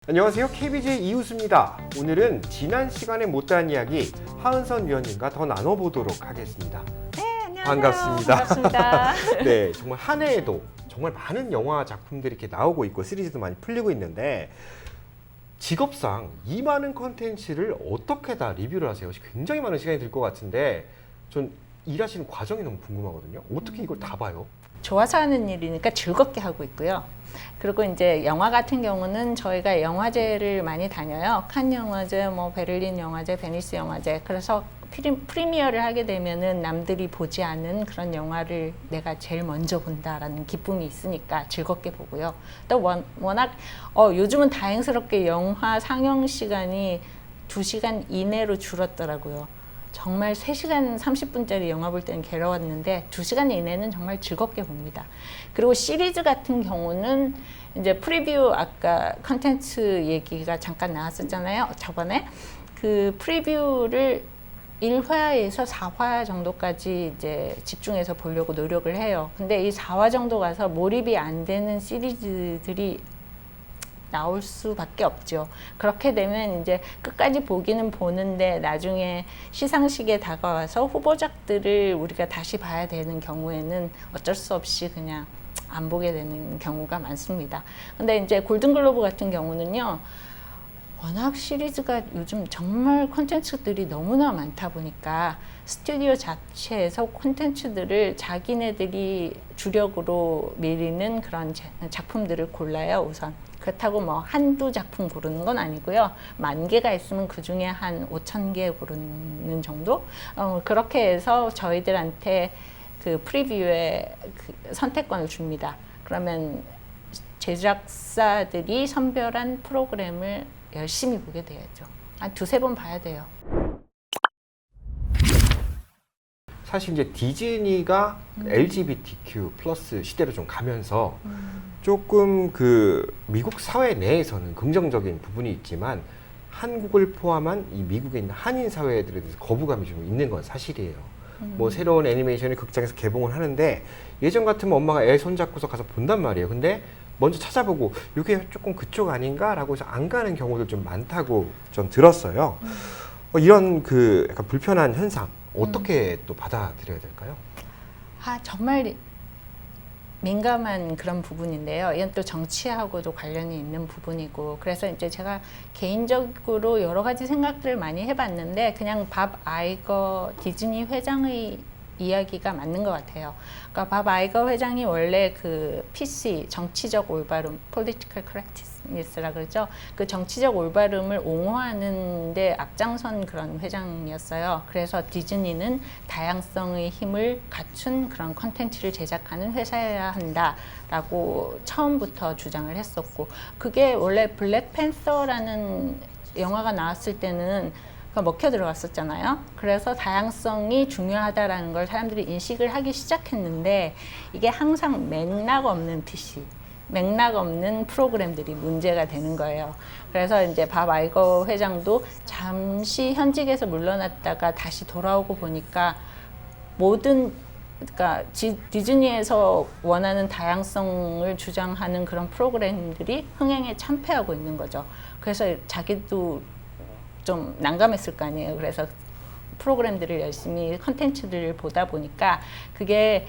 안녕하세요. KBJ 이우수입니다. 오늘은 지난 시간에 못다한 이야기 하은선 위원님과 더 나눠보도록 하겠습니다. 네, 안녕하세요. 반갑습니다. 반갑습니다. 네, 정말 한 해에도 정말 많은 영화 작품들이 이렇게 나오고 있고 시리즈도 많이 풀리고 있는데 직업상 이 많은 컨텐츠를 어떻게 다 리뷰를 하세요? 굉장히 많은 시간이 들 것 같은데 전 일하시는 과정이 너무 궁금하거든요. 어떻게 이걸 다 봐요? 좋아서 하는 일이니까 즐겁게 하고 있고요. 그리고 이제 영화 같은 경우는 저희가 영화제를 많이 다녀요. 칸 영화제, 베를린 영화제, 베니스 영화제. 그래서 프리미어를 하게 되면은 남들이 보지 않은 그런 영화를 내가 제일 먼저 본다라는 기쁨이 있으니까 즐겁게 보고요. 또 워낙 요즘은 다행스럽게 영화 상영 시간이 2시간 이내로 줄었더라고요. 정말 3시간 30분짜리 영화 볼 때는 괴로웠는데 2시간 이내는 정말 즐겁게 봅니다. 그리고 시리즈 같은 경우는 이제 프리뷰 아까 컨텐츠 얘기가 잠깐 나왔었잖아요. 저번에 그 프리뷰를 1화에서 4화 정도까지 이제 집중해서 보려고 노력을 해요. 근데 이 4화 정도 가서 몰입이 안 되는 시리즈들이 나올 수밖에 없죠. 그렇게 되면 이제 끝까지 보기는 보는데 나중에 시상식에 다가와서 후보작들을 우리가 다시 봐야 되는 경우에는 어쩔 수 없이 그냥 안 보게 되는 경우가 많습니다. 근데 이제 골든글로브 같은 경우는요. 워낙 시리즈가 요즘 정말 콘텐츠들이 너무나 많다 보니까 스튜디오 자체에서 콘텐츠들을 자기네들이 주력으로 밀리는 그런 작품들을 골라요, 우선. 그렇다고 한두 작품 고르는 건 아니고요. 10,000개가 있으면 그 중에 한 5,000개 고르는 정도? 그렇게 해서 저희들한테 그 프리뷰에 그 선택권을 줍니다. 그러면 제작사들이 선별한 프로그램을 열심히 보게 돼야죠. 한 2-3번 봐야 돼요. 사실 이제 디즈니가 LGBTQ 플러스 시대로 좀 가면서 조금 그 미국 사회 내에서는 긍정적인 부분이 있지만 한국을 포함한 이 미국에 있는 한인 사회들에 대해서 거부감이 좀 있는 건 사실이에요. 새로운 애니메이션이 극장에서 개봉을 하는데 예전 같으면 엄마가 애 손잡고서 가서 본단 말이에요. 근데 먼저 찾아보고 이게 조금 그쪽 아닌가라고 해서 안 가는 경우도 좀 많다고 좀 들었어요. 이런 그 약간 불편한 현상 어떻게 또 받아들여야 될까요? 정말 민감한 그런 부분인데요. 이건 또 정치하고도 관련이 있는 부분이고, 그래서 이제 제가 개인적으로 여러 가지 생각들을 많이 해봤는데, 그냥 밥 아이거 디즈니 회장의 이야기가 맞는 것 같아요. 그러니까 밥 아이거 회장이 원래 그 PC, 정치적 올바름, Political Correctness라 그러죠. 그 정치적 올바름을 옹호하는데 앞장선 그런 회장이었어요. 그래서 디즈니는 다양성의 힘을 갖춘 그런 컨텐츠를 제작하는 회사여야 한다라고 처음부터 주장을 했었고, 그게 원래 블랙팬서라는 영화가 나왔을 때는 먹혀 들어갔었잖아요. 그래서 다양성이 중요하다라는 걸 사람들이 인식을 하기 시작했는데 이게 항상 맥락 없는 PC, 맥락 없는 프로그램들이 문제가 되는 거예요. 그래서 이제 밥 아이거 회장도 잠시 현직에서 물러났다가 다시 돌아오고 보니까 그러니까 디즈니에서 원하는 다양성을 주장하는 그런 프로그램들이 흥행에 참패하고 있는 거죠. 그래서 자기도 좀 난감했을 거 아니에요. 그래서 프로그램들을 열심히 컨텐츠들을 보다 보니까 그게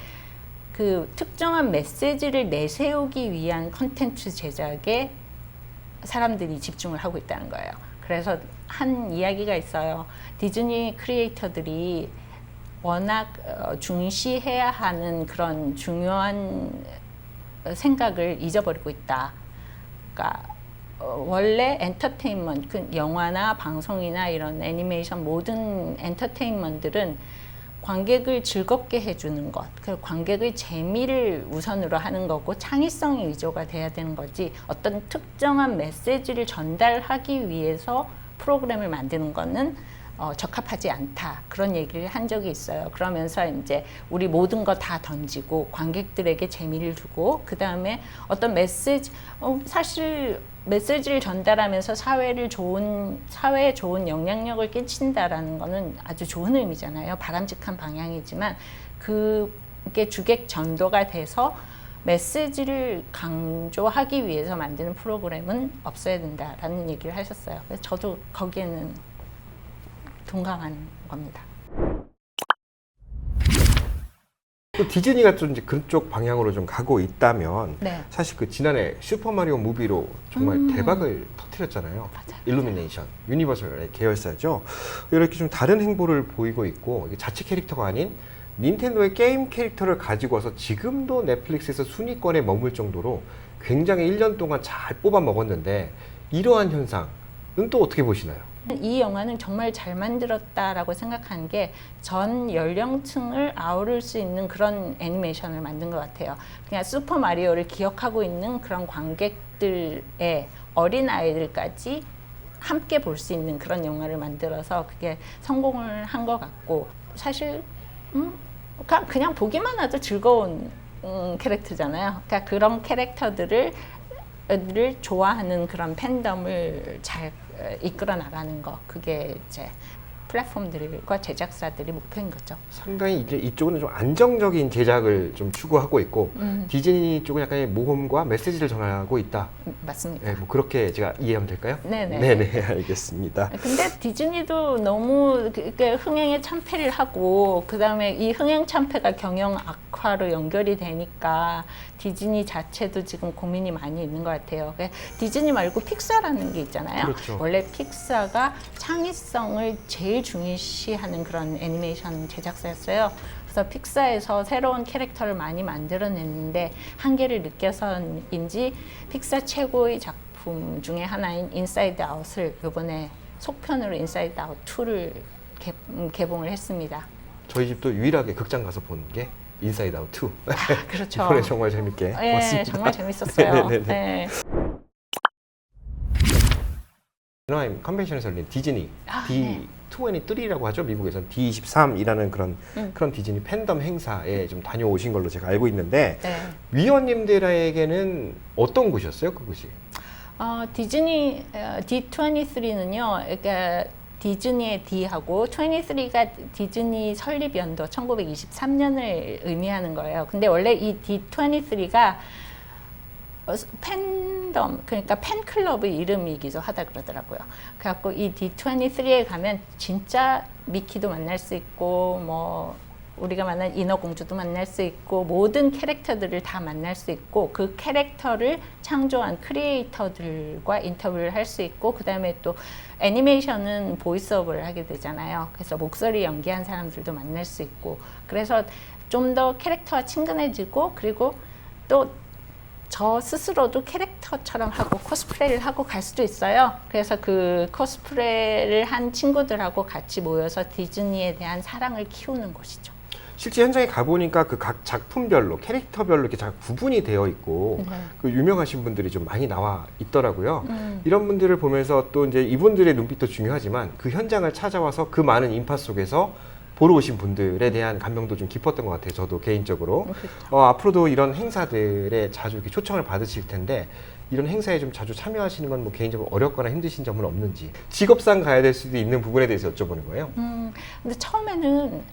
그 특정한 메시지를 내세우기 위한 컨텐츠 제작에 사람들이 집중을 하고 있다는 거예요. 그래서 한 이야기가 있어요. 디즈니 크리에이터들이 워낙 중시해야 하는 그런 중요한 생각을 잊어버리고 있다. 그러니까 원래 엔터테인먼트, 그 영화나 방송이나 이런 애니메이션 모든 엔터테인먼트들은 관객을 즐겁게 해주는 것, 그리고 관객의 재미를 우선으로 하는 거고 창의성이 위조가 돼야 되는 거지 어떤 특정한 메시지를 전달하기 위해서 프로그램을 만드는 거는 적합하지 않다. 그런 얘기를 한 적이 있어요. 그러면서 이제 우리 모든 거 다 던지고 관객들에게 재미를 주고 그 다음에 어떤 메시지, 사실 메시지를 전달하면서 사회에 좋은 영향력을 끼친다라는 거는 아주 좋은 의미잖아요. 바람직한 방향이지만 그게 주객 전도가 돼서 메시지를 강조하기 위해서 만드는 프로그램은 없어야 된다라는 얘기를 하셨어요. 그래서 저도 거기에는 동감한 겁니다. 또 디즈니가 좀 이제 그쪽 방향으로 좀 가고 있다면 네. 사실 그 지난해 슈퍼마리오 무비로 정말 대박을 터뜨렸잖아요. 맞아요. 일루미네이션, 유니버설의 계열사죠. 이렇게 좀 다른 행보를 보이고 있고 이게 자체 캐릭터가 아닌 닌텐도의 게임 캐릭터를 가지고 와서 지금도 넷플릭스에서 순위권에 머물 정도로 굉장히 1년 동안 잘 뽑아 먹었는데 이러한 현상은 또 어떻게 보시나요? 이 영화는 정말 잘 만들었다라고 생각한 게 전 연령층을 아우를 수 있는 그런 애니메이션을 만든 것 같아요. 그냥 슈퍼 마리오를 기억하고 있는 그런 관객들의 어린 아이들까지 함께 볼 수 있는 그런 영화를 만들어서 그게 성공을 한 것 같고 사실 그냥 보기만 해도 즐거운 캐릭터잖아요. 그러니까 그런 캐릭터들을 좋아하는 그런 팬덤을 잘 이끌어 나가는 거, 그게 이제 플랫폼들과 제작사들이 목표인 거죠. 상당히 이제 이쪽은 좀 안정적인 제작을 좀 추구하고 있고 디즈니 쪽은 약간의 모험과 메시지를 전하고 있다. 맞습니다. 네, 뭐 그렇게 제가 이해하면 될까요? 네네. 네네, 알겠습니다. 근데 디즈니도 너무 흥행에 참패를 하고 그다음에 이 흥행 참패가 경영 악화로 연결이 되니까 디즈니 자체도 지금 고민이 많이 있는 것 같아요. 디즈니 말고 픽사라는 게 있잖아요. 그렇죠. 원래 픽사가 창의성을 제일 중요시하는 그런 애니메이션 제작사였어요. 그래서 픽사에서 새로운 캐릭터를 많이 만들어냈는데 한계를 느껴서인지 픽사 최고의 작품 중에 하나인 인사이드 아웃을 이번에 속편으로 인사이드 아웃 2를 개봉을 했습니다. 저희 집도 유일하게 극장 가서 본 게 인사이드 아웃 2. 그렇죠. 이번에 정말 재밌게 봤습니다. 정말 재밌었어요. 네네네. 네. 애나하임 컨벤션에서 열린 디즈니 네. D23라고 하죠. 미국에서는 D23이라는 그런 디즈니 팬덤 행사에 좀 다녀오신 걸로 제가 알고 있는데 네. 위원님들에게는 어떤 곳이었어요, 그곳이? 디즈니 D23는요. 그러니까 디즈니의 D하고 23가 디즈니 설립 연도 1923년을 의미하는 거예요. 근데 원래 이 D23가 팬덤, 그러니까 팬클럽의 이름이기도 하다 그러더라고요. 그래갖고 이 D23에 가면 진짜 미키도 만날 수 있고, 뭐, 우리가 만난 인어공주도 만날 수 있고, 모든 캐릭터들을 다 만날 수 있고, 그 캐릭터를 창조한 크리에이터들과 인터뷰를 할 수 있고, 그 다음에 또 애니메이션은 보이스오버를 하게 되잖아요. 그래서 목소리 연기한 사람들도 만날 수 있고, 그래서 좀 더 캐릭터와 친근해지고, 그리고 또 저 스스로도 캐릭터처럼 하고 코스프레를 하고 갈 수도 있어요. 그래서 그 코스프레를 한 친구들하고 같이 모여서 디즈니에 대한 사랑을 키우는 곳이죠. 실제 현장에 가보니까 그 각 작품별로 캐릭터별로 이렇게 잘 구분이 되어 있고 그 유명하신 분들이 좀 많이 나와 있더라고요. 이런 분들을 보면서 또 이제 이분들의 눈빛도 중요하지만 그 현장을 찾아와서 그 많은 인파 속에서 보러 오신 분들에 대한 감명도 좀 깊었던 것 같아요. 저도 개인적으로. 그렇죠. 앞으로도 이런 행사들에 자주 이렇게 초청을 받으실 텐데 이런 행사에 좀 자주 참여하시는 건 뭐 개인적으로 어렵거나 힘드신 점은 없는지, 직업상 가야 될 수도 있는 부분에 대해서 여쭤보는 거예요. 근데 처음에는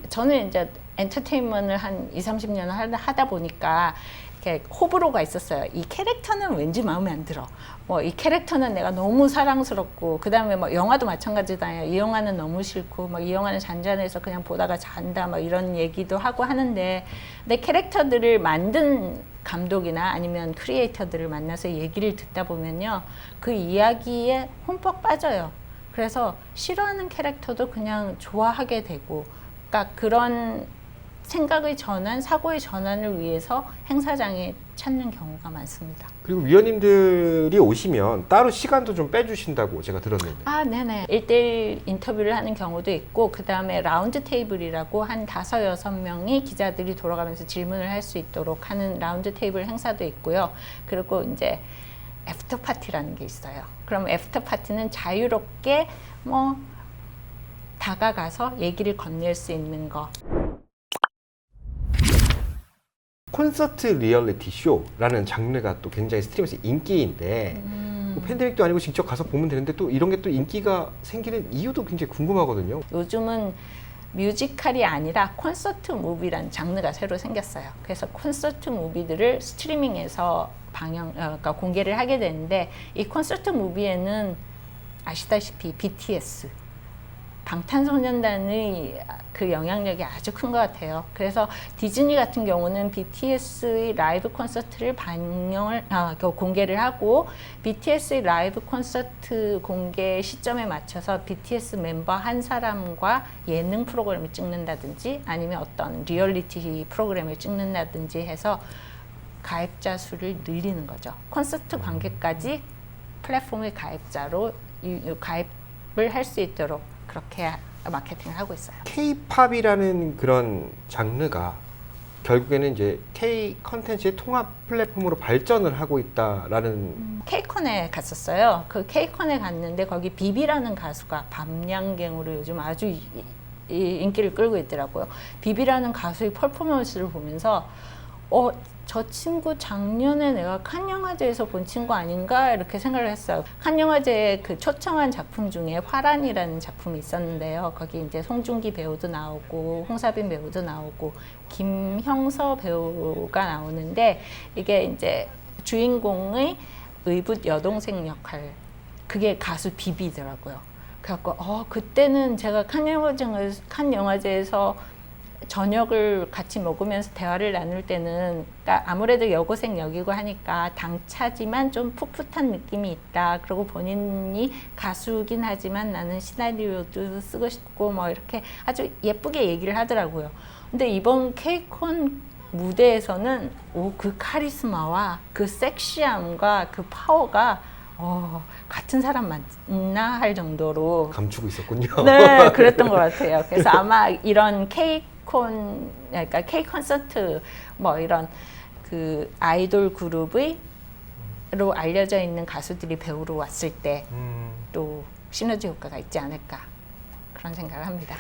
저는 이제 엔터테인먼트를 한 20-30년 하다 보니까 이렇게 호불호가 있었어요. 이 캐릭터는 왠지 마음에 안 들어. 뭐 이 캐릭터는 내가 너무 사랑스럽고, 그 다음에 뭐 영화도 마찬가지다. 이 영화는 너무 싫고, 막 이 영화는 잔잔해서 그냥 보다가 잔다. 막 이런 얘기도 하고 하는데, 근데 캐릭터들을 만든 감독이나 아니면 크리에이터들을 만나서 얘기를 듣다 보면요, 그 이야기에 흠뻑 빠져요. 그래서 싫어하는 캐릭터도 그냥 좋아하게 되고, 그러니까 그런 생각의 전환, 사고의 전환을 위해서 행사장에 찾는 경우가 많습니다. 그리고 위원님들이 오시면 따로 시간도 좀 빼주신다고 제가 들었는데. 네네. 1대1 인터뷰를 하는 경우도 있고, 그 다음에 라운드 테이블이라고 한 5-6명이 기자들이 돌아가면서 질문을 할 수 있도록 하는 라운드 테이블 행사도 있고요. 그리고 이제 애프터 파티라는 게 있어요. 그럼 애프터 파티는 자유롭게 뭐 다가가서 얘기를 건넬 수 있는 거. 콘서트 리얼리티 쇼라는 장르가 또 굉장히 스트리머에서 인기인데 뭐 팬데믹도 아니고 직접 가서 보면 되는데 또 이런 게 또 인기가 생기는 이유도 굉장히 궁금하거든요. 요즘은 뮤지컬이 아니라 콘서트 무비라는 장르가 새로 생겼어요. 그래서 콘서트 무비들을 스트리밍에서 그러니까 공개를 하게 되는데, 이 콘서트 무비에는 아시다시피 BTS, 방탄소년단의 그 영향력이 아주 큰 것 같아요. 그래서 디즈니 같은 경우는 BTS의 라이브 콘서트를 공개를 하고, BTS의 라이브 콘서트 공개 시점에 맞춰서 BTS 멤버 한 사람과 예능 프로그램을 찍는다든지 아니면 어떤 리얼리티 프로그램을 찍는다든지 해서 가입자 수를 늘리는 거죠. 콘서트 관객까지 플랫폼의 가입자로 가입을 할 수 있도록 그렇게 마케팅을 하고 있어요. K-팝이라는 그런 장르가 결국에는 이제 K 컨텐츠의 통합 플랫폼으로 발전을 하고 있다라는. K콘에 갔었어요. 그 K콘에 갔는데 거기 비비라는 가수가 밤양갱으로 요즘 아주 인기를 끌고 있더라고요. 비비라는 가수의 퍼포먼스를 보면서 저 친구 작년에 내가 칸 영화제에서 본 친구 아닌가 이렇게 생각을 했어요. 칸 영화제에 그 초청한 작품 중에 화란이라는 작품이 있었는데요. 거기 이제 송중기 배우도 나오고 홍사빈 배우도 나오고 김형서 배우가 나오는데, 이게 이제 주인공의 의붓 여동생 역할, 그게 가수 비비더라고요. 그래갖고 그때는 제가 칸 영화제에서 저녁을 같이 먹으면서 대화를 나눌 때는, 그러니까 아무래도 여고생 역이고 하니까 당차지만 좀 풋풋한 느낌이 있다. 그리고 본인이 가수긴 하지만 나는 시나리오도 쓰고 싶고 뭐 이렇게 아주 예쁘게 얘기를 하더라고요. 근데 이번 K콘 무대에서는 그 카리스마와 그 섹시함과 그 파워가 같은 사람 맞나 할 정도로 감추고 있었군요. 네, 그랬던 것 같아요. 그래서 아마 이런 그러니까 K 콘서트 뭐 이런 그 아이돌 그룹으로 알려져 있는 가수들이 배우로 왔을 때 또 시너지 효과가 있지 않을까, 그런 생각을 합니다.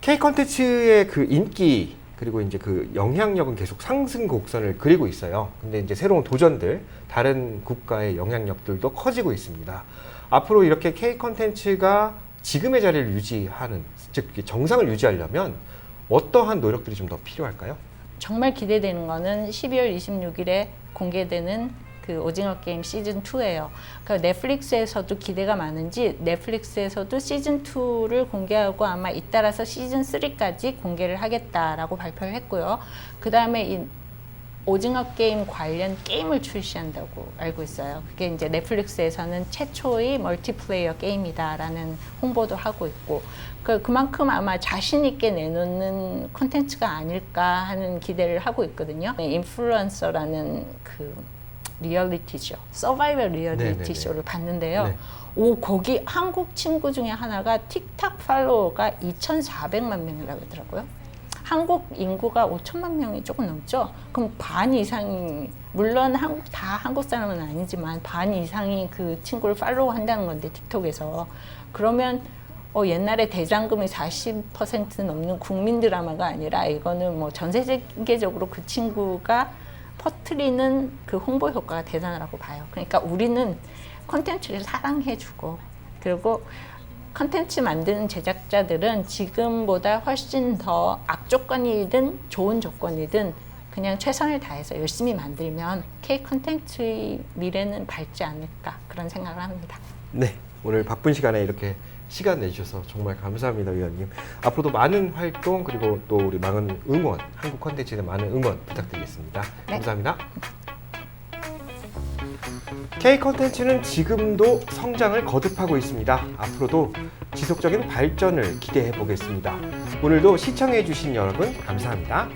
K 콘텐츠의 그 인기 그리고 이제 그 영향력은 계속 상승 곡선을 그리고 있어요. 근데 이제 새로운 도전들, 다른 국가의 영향력들도 커지고 있습니다. 앞으로 이렇게 K 콘텐츠가 지금의 자리를 유지하는, 즉 정상을 유지하려면 어떠한 노력들이 좀 더 필요할까요? 정말 기대되는 거는 12월 26일에 공개되는 그 오징어 게임 시즌 2예요. 그러니까 넷플릭스에서도 기대가 많은지 넷플릭스에서도 시즌 2를 공개하고 아마 잇따라서 시즌 3까지 공개를 하겠다라고 발표를 했고요. 그 다음에 이 오징어 게임 관련 게임을 출시한다고 알고 있어요. 그게 이제 넷플릭스에서는 최초의 멀티플레이어 게임이다라는 홍보도 하고 있고, 그만큼 아마 자신 있게 내놓는 콘텐츠가 아닐까 하는 기대를 하고 있거든요. 인플루언서라는 그 리얼리티쇼, 서바이벌 리얼리티 쇼를 봤는데요. 네. 거기 한국 친구 중에 하나가 틱탁 팔로워가 2,400만 명이라고 하더라고요. 한국 인구가 5천만 명이 조금 넘죠. 그럼 반 이상이, 물론 한국 사람은 아니지만 반 이상이 그 친구를 팔로우 한다는 건데, 틱톡에서. 그러면 옛날에 대장금이 40% 넘는 국민 드라마가 아니라 이거는 뭐 전 세계적으로 그 친구가 퍼뜨리는 그 홍보 효과가 대단하다고 봐요. 그러니까 우리는 콘텐츠를 사랑해주고, 그리고 콘텐츠 만드는 제작자들은 지금보다 훨씬 더 악조건이든 좋은 조건이든 그냥 최선을 다해서 열심히 만들면 K 콘텐츠의 미래는 밝지 않을까, 그런 생각을 합니다. 네, 오늘 바쁜 시간에 이렇게 시간 내주셔서 정말 감사합니다, 위원님. 앞으로도 많은 활동 그리고 또 우리 많은 응원, 한국 콘텐츠에 많은 응원 부탁드리겠습니다. 네. 감사합니다. K 콘텐츠는 지금도 성장을 거듭하고 있습니다. 앞으로도 지속적인 발전을 기대해 보겠습니다. 오늘도 시청해 주신 여러분 감사합니다.